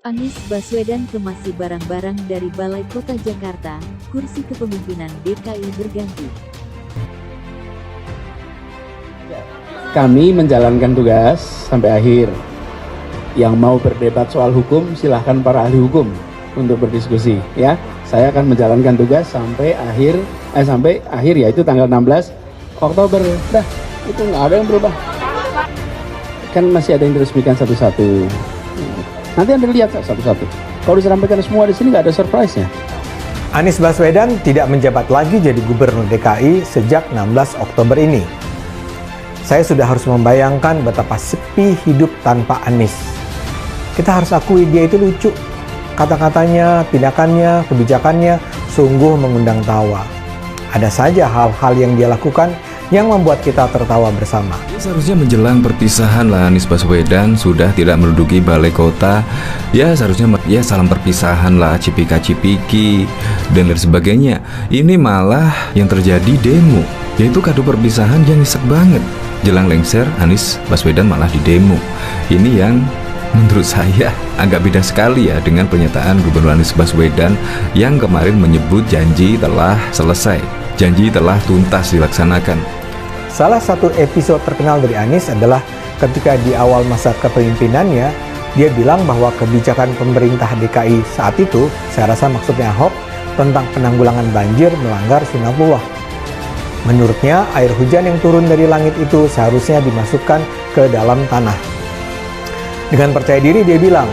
Anies Baswedan kemasi barang-barang dari Balai Kota Jakarta, kursi kepemimpinan DKI berganti. Kami menjalankan tugas sampai akhir. Yang mau berdebat soal hukum, silahkan para ahli hukum untuk berdiskusi. Ya, saya akan menjalankan tugas sampai akhir yaitu tanggal 16 Oktober. Dah, itu nggak ada yang berubah. Kan masih ada yang diresmikan satu-satu. Nanti Anda lihat satu-satu. Kalau disampaikan semua di sini nggak ada surprise-nya. Anies Baswedan tidak menjabat lagi jadi gubernur DKI sejak 16 Oktober ini. Saya sudah harus membayangkan betapa sepi hidup tanpa Anies. Kita harus akui dia itu lucu. Kata-katanya, tindakannya, kebijakannya sungguh mengundang tawa. Ada saja hal-hal yang dia lakukan yang membuat kita tertawa bersama. Seharusnya menjelang perpisahan lah Anies Baswedan sudah tidak menduduki balai kota. Ya seharusnya salam perpisahan lah, cipika-cipiki dan lain sebagainya. Ini malah yang terjadi demo, yaitu kado perpisahan yang nyesek banget. Jelang lengser Anies Baswedan malah di demo. Ini yang menurut saya agak beda sekali ya dengan pernyataan Gubernur Anies Baswedan yang kemarin menyebut janji telah selesai, janji telah tuntas dilaksanakan. Salah satu episode terkenal dari Anies adalah ketika di awal masa kepemimpinannya, dia bilang bahwa kebijakan pemerintah DKI saat itu, saya rasa maksudnya Ahok, tentang penanggulangan banjir melanggar sunatullah. Menurutnya, air hujan yang turun dari langit itu seharusnya dimasukkan ke dalam tanah. Dengan percaya diri dia bilang,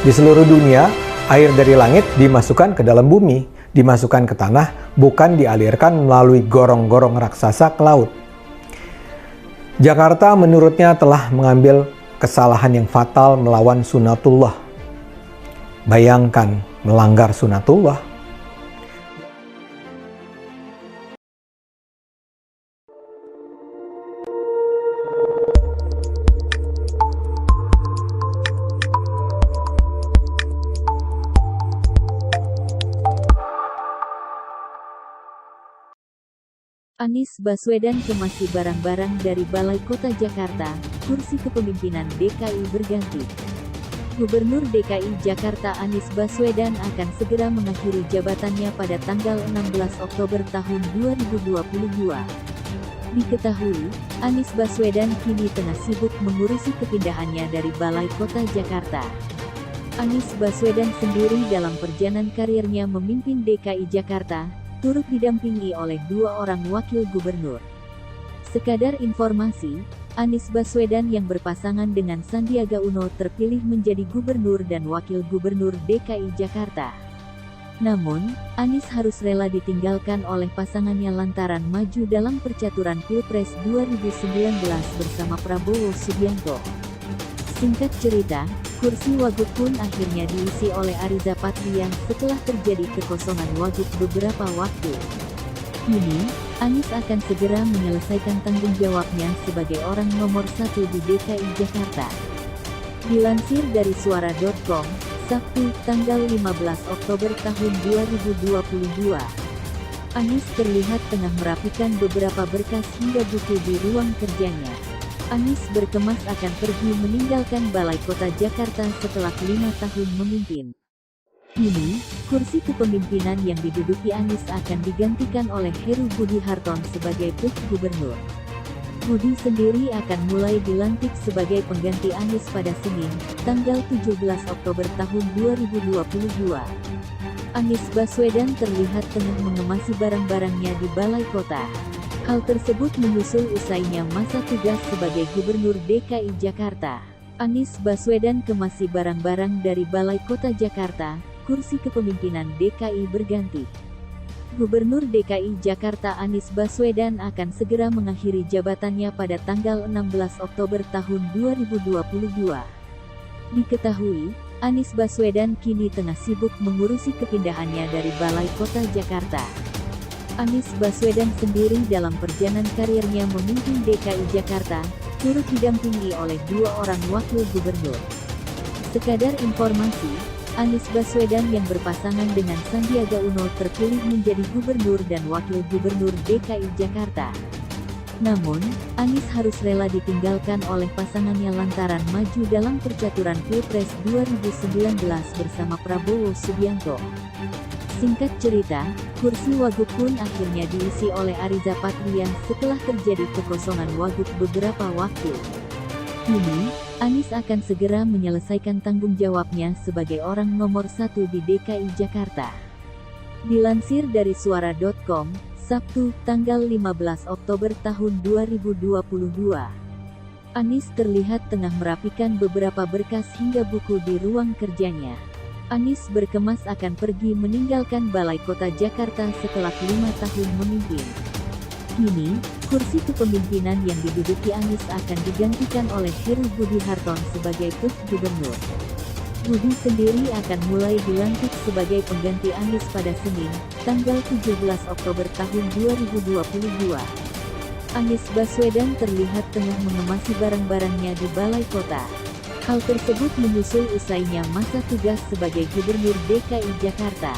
di seluruh dunia, air dari langit dimasukkan ke dalam bumi, dimasukkan ke tanah, bukan dialirkan melalui gorong-gorong raksasa ke laut. Jakarta menurutnya telah mengambil kesalahan yang fatal melawan sunatullah. Bayangkan melanggar sunatullah. Anies Baswedan kemasi barang-barang dari Balai Kota Jakarta, kursi kepemimpinan DKI berganti. Gubernur DKI Jakarta Anies Baswedan akan segera mengakhiri jabatannya pada tanggal 16 Oktober tahun 2022. Diketahui, Anies Baswedan kini tengah sibuk mengurusi kepindahannya dari Balai Kota Jakarta. Anies Baswedan sendiri dalam perjalanan karirnya memimpin DKI Jakarta, turut didampingi oleh 2 orang wakil gubernur. Sekadar informasi, Anies Baswedan yang berpasangan dengan Sandiaga Uno terpilih menjadi gubernur dan wakil gubernur DKI Jakarta. Namun, Anies harus rela ditinggalkan oleh pasangannya lantaran maju dalam percaturan Pilpres 2019 bersama Prabowo Subianto. Singkat cerita, kursi Wagub pun akhirnya diisi oleh Ariza Patria setelah terjadi kekosongan Wagub beberapa waktu. Kini, Anies akan segera menyelesaikan tanggung jawabnya sebagai orang nomor 1 di DKI Jakarta. Dilansir dari suara.com, Sabtu, tanggal 15 Oktober tahun 2022. Anies terlihat tengah merapikan beberapa berkas hingga buku di ruang kerjanya. Anies berkemas akan pergi meninggalkan Balai Kota Jakarta setelah 5 tahun memimpin. Kini, kursi kepemimpinan yang diduduki Anies akan digantikan oleh Heru Budi Hartono sebagai PJ Gubernur. Budi sendiri akan mulai dilantik sebagai pengganti Anies pada Senin, tanggal 17 Oktober tahun 2022. Anies Baswedan terlihat tengah mengemasi barang-barangnya di Balai Kota. Hal tersebut menyusul usainya masa tugas sebagai Gubernur DKI Jakarta. Anies Baswedan kemasi barang-barang dari Balai Kota Jakarta, kursi kepemimpinan DKI berganti. Gubernur DKI Jakarta Anies Baswedan akan segera mengakhiri jabatannya pada tanggal 16 Oktober tahun 2022. Diketahui, Anies Baswedan kini tengah sibuk mengurusi kepindahannya dari Balai Kota Jakarta. Anies Baswedan sendiri dalam perjalanan karirnya memimpin DKI Jakarta, turut didampingi oleh 2 orang wakil gubernur. Sekadar informasi, Anies Baswedan yang berpasangan dengan Sandiaga Uno terpilih menjadi gubernur dan wakil gubernur DKI Jakarta. Namun, Anies harus rela ditinggalkan oleh pasangannya lantaran maju dalam percaturan Pilpres 2019 bersama Prabowo Subianto. Singkat cerita, kursi Wagub pun akhirnya diisi oleh Ariza Patria setelah terjadi kekosongan Wagub beberapa waktu. Kini, Anies akan segera menyelesaikan tanggung jawabnya sebagai orang nomor 1 di DKI Jakarta. Dilansir dari suara.com, Sabtu, tanggal 15 Oktober tahun 2022. Anies terlihat tengah merapikan beberapa berkas hingga buku di ruang kerjanya. Anies berkemas akan pergi meninggalkan Balai Kota Jakarta setelah 5 tahun memimpin. Kini, kursi kepemimpinan yang diduduki Anies akan digantikan oleh Heru Budi Hartono sebagai PJ Gubernur. Budi sendiri akan mulai dilantik sebagai pengganti Anies pada Senin, tanggal 17 Oktober tahun 2022. Anies Baswedan terlihat tengah mengemasi barang-barangnya di Balai Kota. Hal tersebut menyusul usainya masa tugas sebagai Gubernur DKI Jakarta.